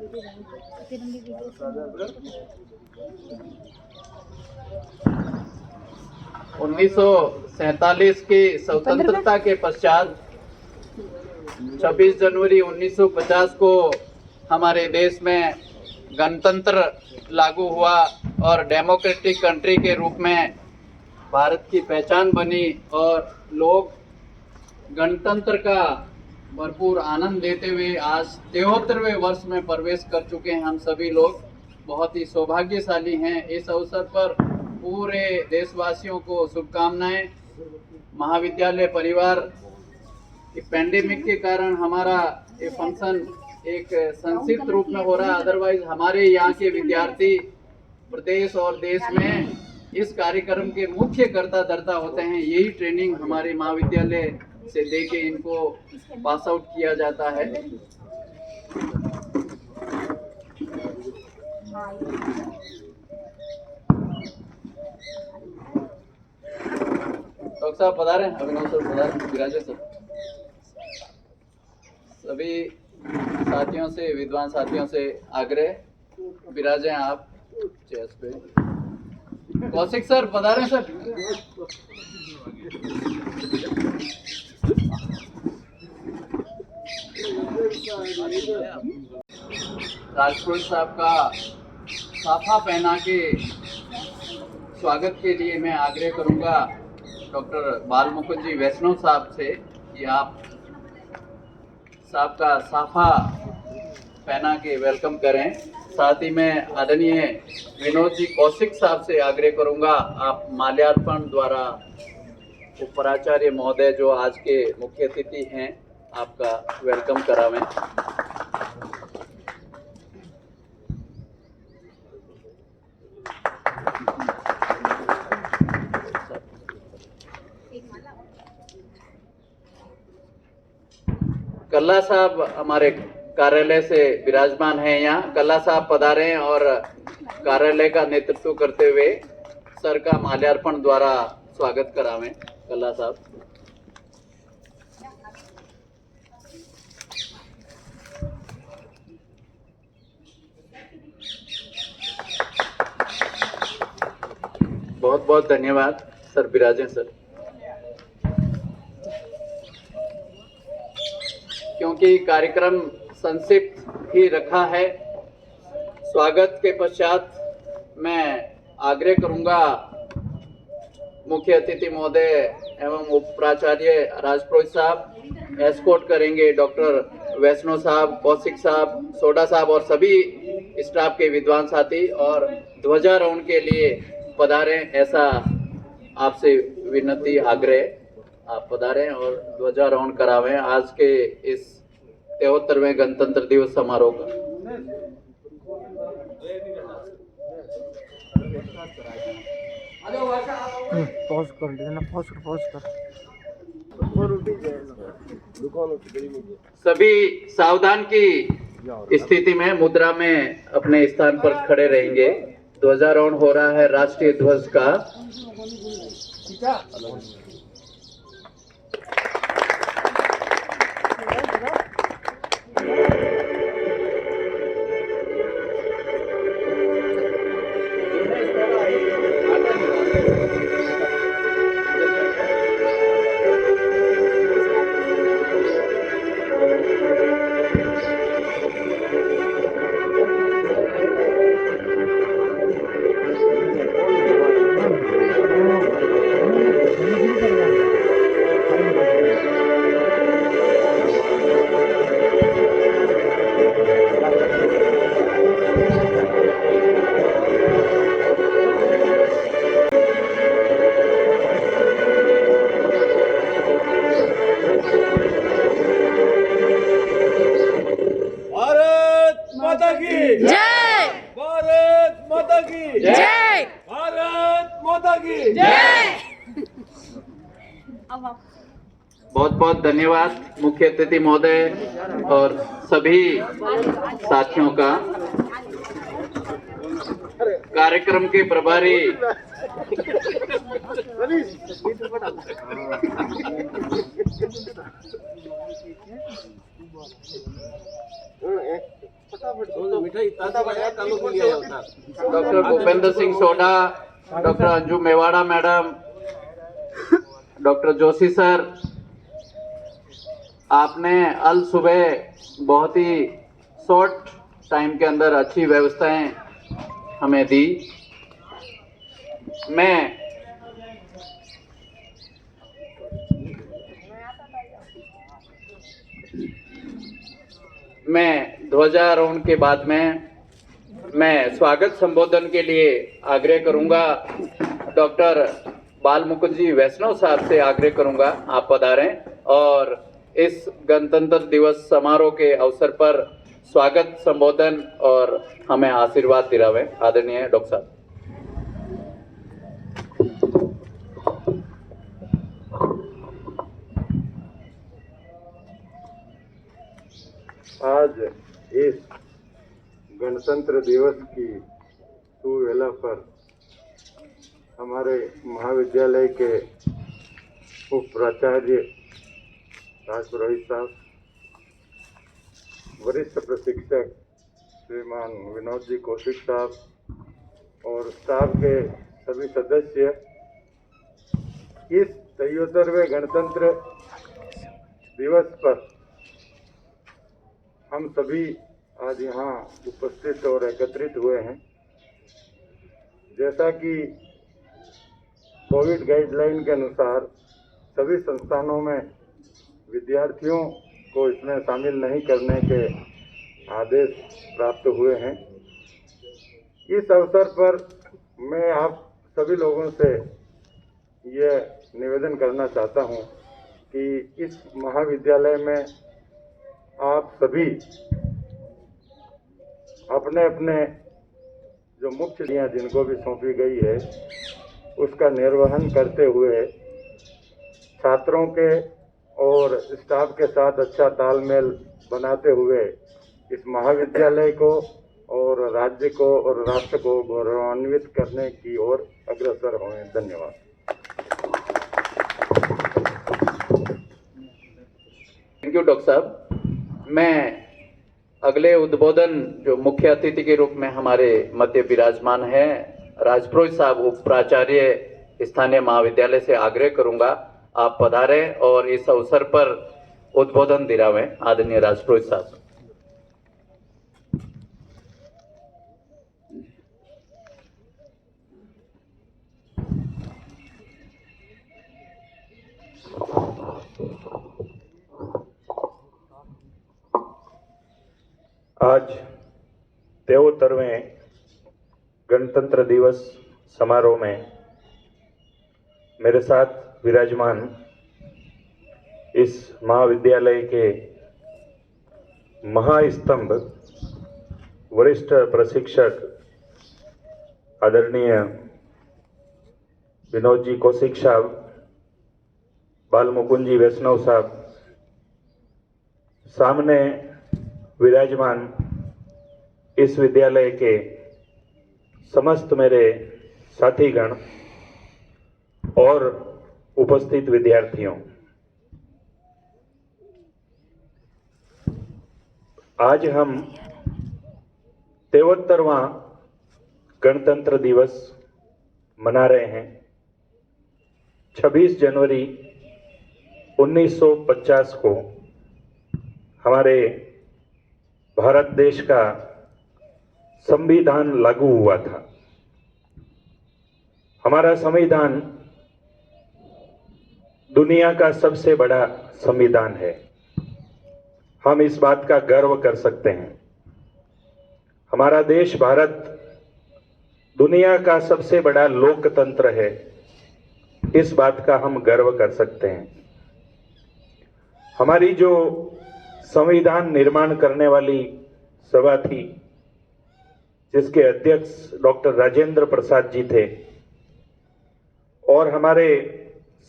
1947 की स्वतंत्रता के पश्चात 26 जनवरी 1950 को हमारे देश में गणतंत्र लागू हुआ और डेमोक्रेटिक कंट्री के रूप में भारत की पहचान बनी और लोग गणतंत्र का भरपूर आनंद लेते हुए आज 73वें वर्ष में प्रवेश कर चुके हैं। हम सभी लोग बहुत ही सौभाग्यशाली हैं। इस अवसर पर पूरे देशवासियों को शुभकामनाएं। महाविद्यालय परिवार की पैंडेमिक के कारण हमारा ये फंक्शन एक संक्षिप्त रूप में हो रहा है, अदरवाइज हमारे यहाँ के विद्यार्थी प्रदेश और देश में इस कार्यक्रम के मुख्य कर्ता धर्ता होते हैं। यही ट्रेनिंग हमारे महाविद्यालय से देके इनको पास आउट किया जाता है। डॉक्टर साहब पधारे, अभिनव सर पधारे, विराजे सर। सभी साथियों से, विद्वान साथियों से आग्रह, विराजे आप चेयर्स पे। कौशिक सर पधारे सर। राजपुरोहित साहब का साफा पहना के स्वागत के लिए मैं आग्रह करूंगा डॉक्टर बाल मुकुंद जी वैष्णव साहब से कि आप साहब का साफा पहना के वेलकम करें। साथ ही मैं आदरणीय विनोद जी कौशिक साहब से आग्रह करूंगा आप माल्यार्पण द्वारा उपराचार्य महोदय जो आज के मुख्य अतिथि हैं आपका वेलकम करावें। कल्ला साहब हमारे कार्यालय से विराजमान हैं यहाँ। कल्ला साहब पधारें और कार्यालय का नेतृत्व करते हुए सर का माल्यार्पण द्वारा स्वागत करावें। कल्ला साहब। बहुत बहुत धन्यवाद सर, विराजें सर। क्योंकि कार्यक्रम संक्षिप्त ही रखा है, स्वागत के पश्चात मैं आग्रह करूंगा मुख्य अतिथि महोदय एवं उप प्राचार्य राजपुरोहित साहब एस्कॉर्ट करेंगे डॉक्टर वैष्णव साहब, कौशिक साहब, सोडा साहब और सभी स्टाफ के विद्वान साथी और ध्वजारोहण के लिए पधारें, ऐसा आपसे विनती आग्रह। आप पधारें और ध्वजारोहण करावें आज के इस 73वें गणतंत्र दिवस समारोह का। पॉज कर लेना, पॉज कर। सभी सावधान की स्थिति में मुद्रा में अपने स्थान पर खड़े रहेंगे। ध्वजारोहण हो रहा है राष्ट्रीय ध्वज का। बहुत बहुत धन्यवाद मुख्य अतिथि महोदय और सभी साथियों का। कार्यक्रम के प्रभारी doctor Bhupendra Singh Sodha, doctor Anju Mewada madam, doctor Joshi sir, आपने अल सुबह बहुत ही शॉर्ट टाइम के अंदर अच्छी व्यवस्थाएं हमें दी। मैं ध्वजारोहण के बाद में मैं स्वागत संबोधन के लिए आग्रह करूंगा। डॉक्टर बाल मुकुंद जी वैष्णव साहब से आग्रह करूंगा आप पधारें और इस गणतंत्र दिवस समारोह के अवसर पर स्वागत संबोधन और हमें आशीर्वाद दिलावें। आदरणीय डॉक्टर साहब। आज इस गणतंत्र दिवस की सुवेला पर हमारे महाविद्यालय के उप प्राचार्य राजपुरोहित साहब, वरिष्ठ प्रशिक्षक श्रीमान विनोद जी कौशिक साहब और स्टाफ के सभी सदस्य इस 73वें गणतंत्र दिवस पर हम सभी आज यहाँ उपस्थित और एकत्रित हुए हैं। जैसा कि कोविड गाइडलाइन के अनुसार सभी संस्थानों में विद्यार्थियों को इसमें शामिल नहीं करने के आदेश प्राप्त हुए हैं। इस अवसर पर मैं आप सभी लोगों से ये निवेदन करना चाहता हूँ कि इस महाविद्यालय में आप सभी अपने अपने जो मुख्य जिम्मेदारियां जिनको भी सौंपी गई है उसका निर्वहन करते हुए छात्रों के और स्टाफ के साथ अच्छा तालमेल बनाते हुए इस महाविद्यालय को और राज्य को और राष्ट्र को गौरवान्वित करने की ओर अग्रसर हों। धन्यवाद। थैंक यू डॉक्टर साहब। मैं अगले उद्बोधन जो मुख्य अतिथि के रूप में हमारे मध्य विराजमान है राजपुरोहित साहब उप प्राचार्य स्थानीय महाविद्यालय से आग्रह करूंगा आप पधारें और इस अवसर पर उद्बोधन दिलावें। आदरणीय राजपुरोहित साहब। आज 73वें गणतंत्र दिवस समारोह में मेरे साथ विराजमान इस महाविद्यालय के महास्तंभ वरिष्ठ प्रशिक्षक आदरणीय विनोद जी कौशिक साहब, बाल मुकुंद जी वैष्णव साहब, सामने विराजमान इस विद्यालय के समस्त मेरे साथीगण और उपस्थित विद्यार्थियों, आज हम 73वां गणतंत्र दिवस मना रहे हैं। 26 जनवरी 1950 को हमारे भारत देश का संविधान लागू हुआ था। हमारा संविधान दुनिया का सबसे बड़ा संविधान है। हम इस बात का गर्व कर सकते हैं। हमारा देश भारत दुनिया का सबसे बड़ा लोकतंत्र है। इस बात का हम गर्व कर सकते हैं। हमारी जो संविधान निर्माण करने वाली सभा थी जिसके अध्यक्ष डॉक्टर राजेंद्र प्रसाद जी थे और हमारे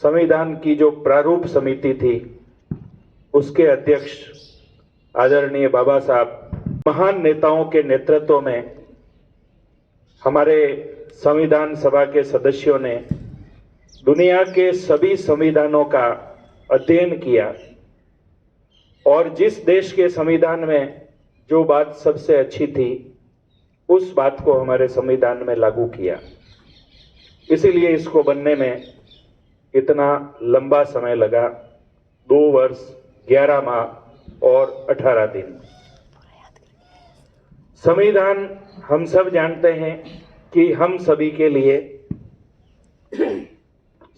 संविधान की जो प्रारूप समिति थी उसके अध्यक्ष आदरणीय बाबा साहब, महान नेताओं के नेतृत्व में हमारे संविधान सभा के सदस्यों ने दुनिया के सभी संविधानों का अध्ययन किया और जिस देश के संविधान में जो बात सबसे अच्छी थी उस बात को हमारे संविधान में लागू किया। इसीलिए इसको बनने में इतना लंबा समय लगा, 2 वर्ष 11 माह और 18 दिन। संविधान हम सब जानते हैं कि हम सभी के लिए,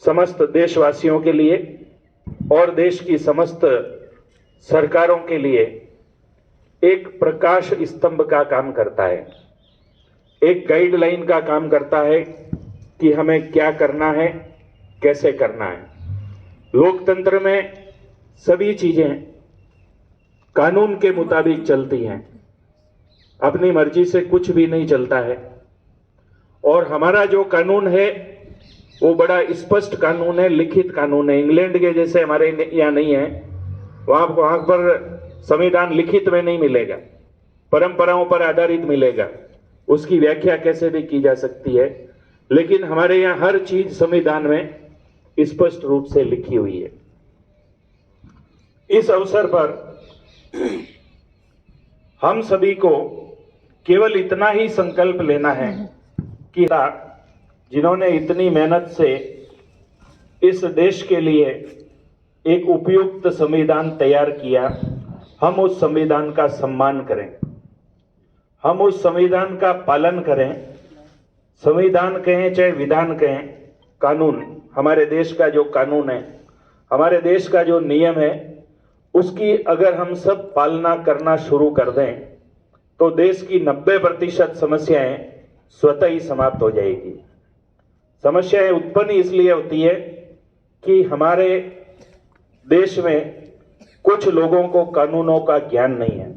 समस्त देशवासियों के लिए और देश की समस्त सरकारों के लिए एक प्रकाश स्तंभ का काम करता है, एक गाइडलाइन का काम करता है कि हमें क्या करना है, कैसे करना है। लोकतंत्र में सभी चीजें कानून के मुताबिक चलती हैं, अपनी मर्जी से कुछ भी नहीं चलता है। और हमारा जो कानून है वो बड़ा स्पष्ट कानून है, लिखित कानून है। इंग्लैंड के जैसे हमारे यहाँ नहीं है, वहां पर संविधान लिखित में नहीं मिलेगा, परंपराओं पर आधारित मिलेगा, उसकी व्याख्या कैसे भी की जा सकती है। लेकिन हमारे यहाँ हर चीज संविधान में स्पष्ट रूप से लिखी हुई है। इस अवसर पर हम सभी को केवल इतना ही संकल्प लेना है कि जिन्होंने इतनी मेहनत से इस देश के लिए एक उपयुक्त संविधान तैयार किया, हम उस संविधान का सम्मान करें, हम उस संविधान का पालन करें। संविधान कहें चाहे विधान कहें, कानून, हमारे देश का जो कानून है, हमारे देश का जो नियम है, उसकी अगर हम सब पालना करना शुरू कर दें तो देश की 90% समस्याएं स्वतः ही समाप्त हो जाएगी। समस्याएं उत्पन्न इसलिए होती है कि हमारे देश में कुछ लोगों को कानूनों का ज्ञान नहीं है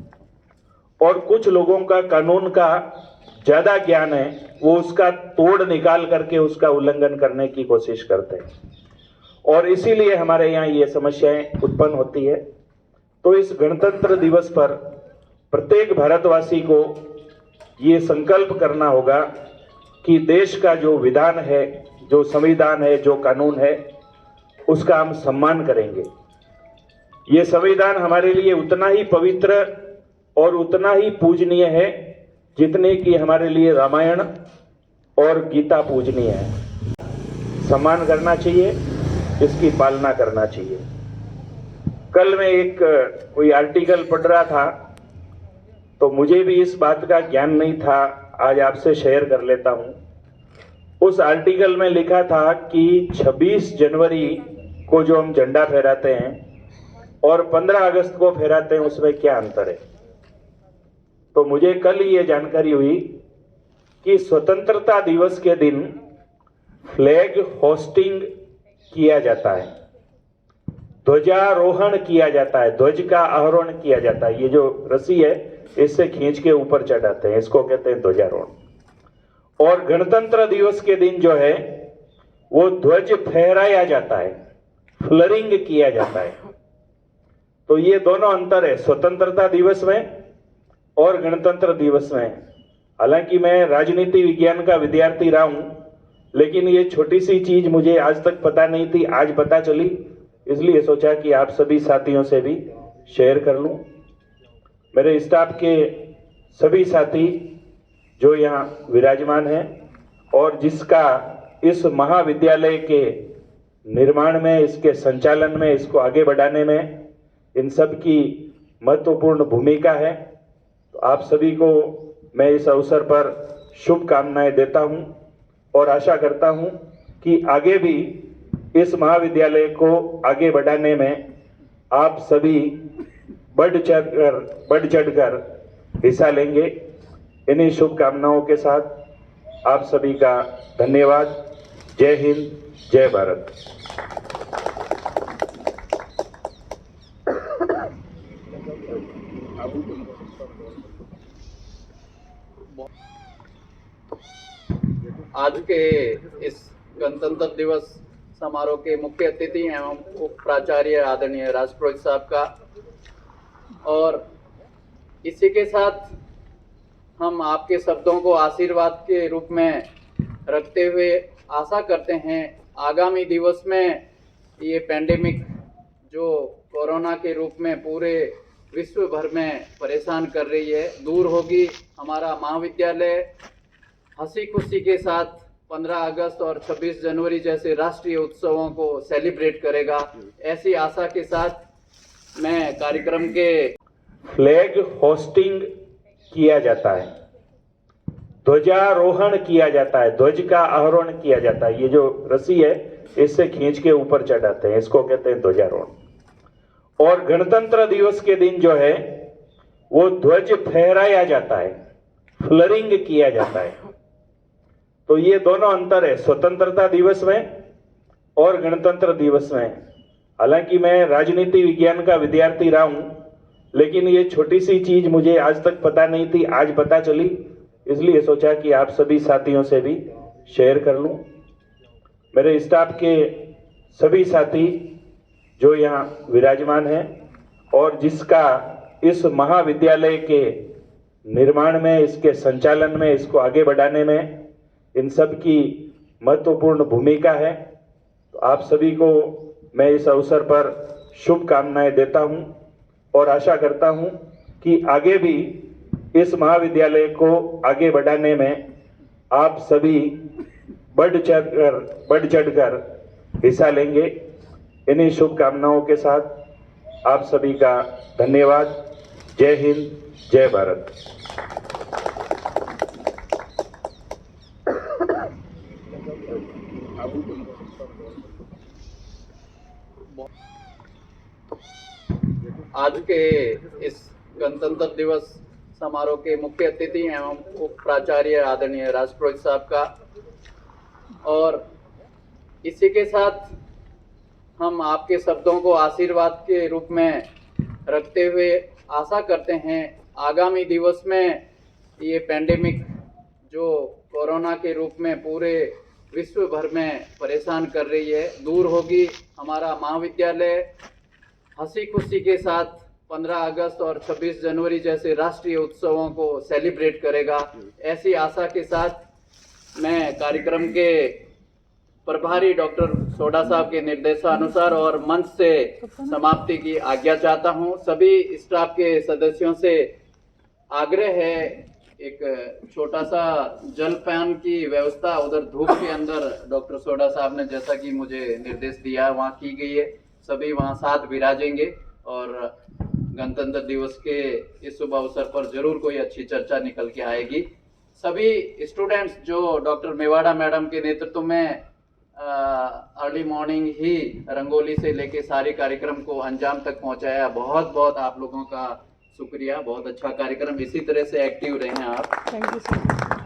और कुछ लोगों का कानून का ज्यादा ज्ञान है, वो उसका तोड़ निकाल करके उसका उल्लंघन करने की कोशिश करते हैं और इसीलिए हमारे यहाँ ये समस्याएं उत्पन्न होती है। तो इस गणतंत्र दिवस पर प्रत्येक भारतवासी को ये संकल्प करना होगा कि देश का जो विधान है, जो संविधान है, जो कानून है, उसका हम सम्मान करेंगे। ये संविधान हमारे लिए उतना ही पवित्र और उतना ही पूजनीय है जितने कि हमारे लिए रामायण और गीता पूजनीय है। सम्मान करना चाहिए, इसकी पालना करना चाहिए। कल मैं एक कोई आर्टिकल पढ़ रहा था तो मुझे भी इस बात का ज्ञान नहीं था, आज आपसे शेयर कर लेता हूं। उस आर्टिकल में लिखा था कि 26 जनवरी को जो हम झंडा फहराते हैं और 15 अगस्त को फहराते हैं, उसमें क्या अंतर है। तो मुझे कल ये जानकारी हुई कि स्वतंत्रता दिवस के दिन फ्लैग होस्टिंग किया जाता है, ध्वजारोहण किया जाता है, ध्वज का आरोहण किया जाता है। ये जो रस्सी है इससे खींच के ऊपर चढ़ाते हैं, इसको कहते हैं ध्वजारोहण। और गणतंत्र दिवस के दिन जो है वो ध्वज फहराया जाता है, फ्लरिंग किया जाता है। तो ये दोनों अंतर है स्वतंत्रता दिवस में और गणतंत्र दिवस में। हालांकि मैं राजनीति विज्ञान का विद्यार्थी रहा हूं, लेकिन ये छोटी सी चीज मुझे आज तक पता नहीं थी, आज पता चली, इसलिए सोचा कि आप सभी साथियों से भी शेयर कर लूं। मेरे स्टाफ के सभी साथी जो यहाँ विराजमान हैं और जिसका इस महाविद्यालय के निर्माण में, इसके संचालन में, इसको आगे बढ़ाने में इन सब की महत्वपूर्ण भूमिका है, तो आप सभी को मैं इस अवसर पर शुभकामनाएं देता हूं और आशा करता हूं कि आगे भी इस महाविद्यालय को आगे बढ़ाने में आप सभी बढ़ चढ़कर हिस्सा लेंगे। इन्हीं शुभकामनाओं के साथ आप सभी का धन्यवाद। जय हिंद, जय भारत। आज के इस गणतंत्र दिवस समारोह के मुख्य अतिथि एवं उप प्राचार्य आदरणीय राष्ट्रपुरोहित साहब का, और इसी के साथ हम आपके शब्दों को आशीर्वाद के रूप में रखते हुए आशा करते हैं आगामी दिवस में ये पैंडेमिक जो कोरोना के रूप में पूरे विश्व भर में परेशान कर रही है, दूर होगी। हमारा महाविद्यालय हंसी खुशी के साथ 15 अगस्त और 26 जनवरी जैसे राष्ट्रीय उत्सवों को सेलिब्रेट करेगा। ऐसी आशा के साथ मैं कार्यक्रम के फ्लैग होस्टिंग किया जाता है, ध्वजारोहण किया जाता है, ध्वज का आरोहण किया जाता है। ये जो रस्सी है इससे खींच के ऊपर चढ़ाते हैं, इसको कहते हैं ध्वजारोहण। और गणतंत्र दिवस के दिन जो है वो ध्वज फहराया जाता है, फ्लरिंग किया जाता है। तो ये दोनों अंतर है स्वतंत्रता दिवस में और गणतंत्र दिवस में। हालांकि मैं राजनीति विज्ञान का विद्यार्थी रहा हूं, लेकिन ये छोटी सी चीज मुझे आज तक पता नहीं थी, आज पता चली, इसलिए सोचा कि आप सभी साथियों से भी शेयर कर लूं। मेरे स्टाफ के सभी साथी जो यहाँ विराजमान हैं और जिसका इस महाविद्यालय के निर्माण में, इसके संचालन में, इसको आगे बढ़ाने में इन सब की महत्वपूर्ण भूमिका है, तो आप सभी को मैं इस अवसर पर शुभकामनाएं देता हूं और आशा करता हूं कि आगे भी इस महाविद्यालय को आगे बढ़ाने में आप सभी बढ़ चढ़कर हिस्सा लेंगे। इन्हीं शुभकामनाओं के साथ आप सभी का धन्यवाद। जय हिंद, जय भारत। आज के इस गणतंत्र दिवस समारोह के मुख्य अतिथि एवं उप प्राचार्य आदरणीय राष्ट्रपुरोहित साहब का, और इसी के साथ हम आपके शब्दों को आशीर्वाद के रूप में रखते हुए आशा करते हैं आगामी दिवस में ये पैंडेमिक जो कोरोना के रूप में पूरे विश्व भर में परेशान कर रही है, दूर होगी। हमारा महाविद्यालय हंसी खुशी के साथ 15 अगस्त और 26 जनवरी जैसे राष्ट्रीय उत्सवों को सेलिब्रेट करेगा। ऐसी आशा के साथ मैं कार्यक्रम के प्रभारी डॉक्टर सोडा साहब के निर्देशानुसार और मंच से समाप्ति की आज्ञा चाहता हूं। सभी स्टाफ के सदस्यों से आग्रह है, एक छोटा सा जलपान की व्यवस्था उधर धूप के अंदर डॉक्टर सोडा साहब ने जैसा कि मुझे निर्देश दिया वहाँ की गई है। सभी वहाँ साथ विराजेंगे और गणतंत्र दिवस के इस शुभ अवसर पर जरूर कोई अच्छी चर्चा निकल के आएगी। सभी स्टूडेंट्स जो डॉक्टर मेवाड़ा मैडम के नेतृत्व में अर्ली मॉर्निंग ही रंगोली से लेके सारे कार्यक्रम को अंजाम तक पहुंचाया, बहुत बहुत आप लोगों का शुक्रिया। बहुत अच्छा कार्यक्रम, इसी तरह से एक्टिव रहें आप। Thank you sir.